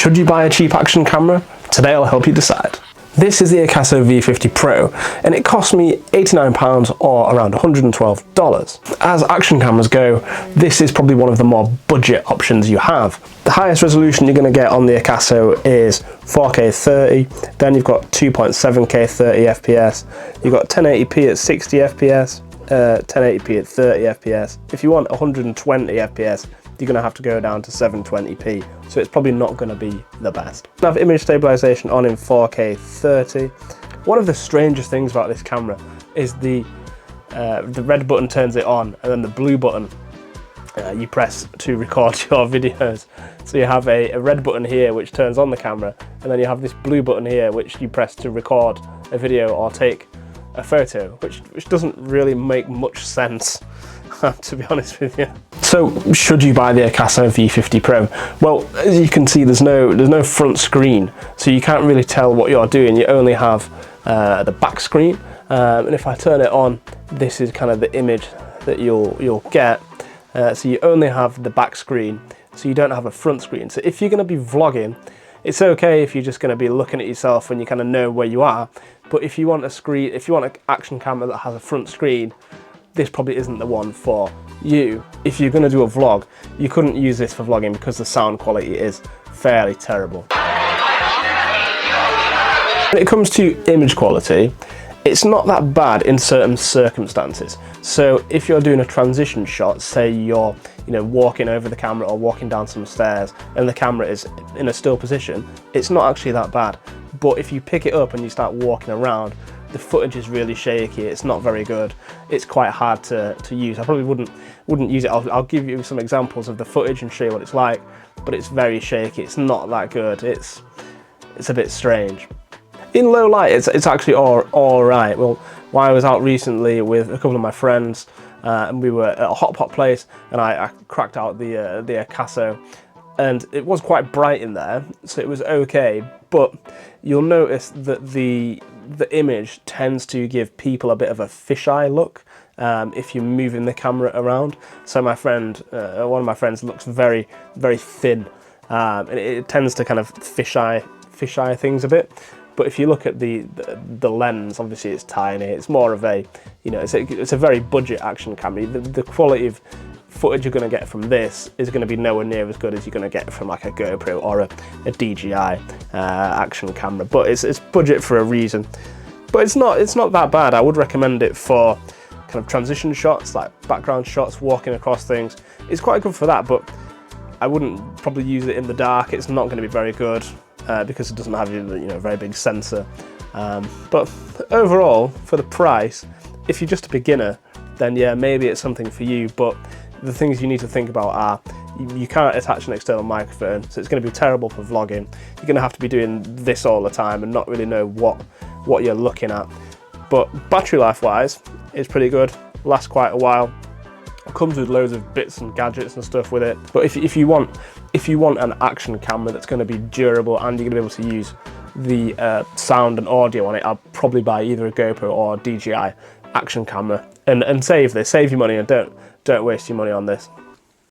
Should you buy a cheap action camera? Today I'll help you decide. This is the AKASO V50 Pro, and it cost me £89 or around $112. As action cameras go, this is probably one of the more budget options you have. The highest resolution you're going to get on the AKASO is 4K 30, then you've got 2.7K 30 FPS, you've got 1080p at 60 FPS, 1080p at 30 FPS. If you want 120 FPS, you're going to have to go down to 720p, so it's probably not going to be the best. I have image stabilization on in 4K 30. One of the strangest things about this camera is the red button turns it on, and then the blue button you press to record your videos. So you have a red button here which turns on the camera, and then you have this blue button here which you press to record a video or take a photo, which doesn't really make much sense, to be honest with you. So should you buy the AKASO V50 Pro? Well, as you can see, there's no front screen, so you can't really tell what you're doing. You only have the back screen, and if I turn it on, this is kind of the image that you'll get. So you only have the back screen, so you don't have a front screen. So if you're going to be vlogging, it's okay if you're just going to be looking at yourself and you kind of know where you are. But if you want an action camera that has a front screen, this probably isn't the one for you. If you're going to do a vlog, you couldn't use this for vlogging because the sound quality is fairly terrible. When it comes to image quality, it's not that bad in certain circumstances. So if you're doing a transition shot, say you're walking over the camera or walking down some stairs and the camera is in a still position, it's not actually that bad. But if you pick it up and you start walking around, the footage is really shaky. It's not very good. It's quite hard to use. I probably wouldn't use it. I'll give you some examples of the footage and show you what it's like, but it's very shaky. It's not that good. It's a bit strange. In low light, it's actually all right. Well, while I was out recently with a couple of my friends, and we were at a hot pot place, and I cracked out the AKASO, and it was quite bright in there, so it was okay. But you'll notice that the image tends to give people a bit of a fisheye look if you're moving the camera around. So my friend, one of my friends, looks very, very thin, and it tends to kind of fisheye things a bit. But if you look at the lens, obviously it's tiny. It's more of a, it's a very budget action camera. The quality of footage you're going to get from this is going to be nowhere near as good as you're going to get from like a GoPro or a DJI action camera. But it's budget for a reason. But it's not that bad. I would recommend it for kind of transition shots, like background shots, walking across things. It's quite good for that, but I wouldn't probably use it in the dark. It's not going to be very good because it doesn't have a very big sensor. But overall, for the price, if you're just a beginner, then yeah, maybe it's something for you. But the things you need to think about are you can't attach an external microphone, so it's going to be terrible for vlogging. You're going to have to be doing this all the time and not really know what you're looking at. But battery life wise, it's pretty good, lasts quite a while. It comes with loads of bits and gadgets and stuff with it. But if you want an action camera that's going to be durable and you're going to be able to use the sound and audio on it, I'll probably buy either a GoPro or a DJI action camera and save your money, and don't waste your money on this.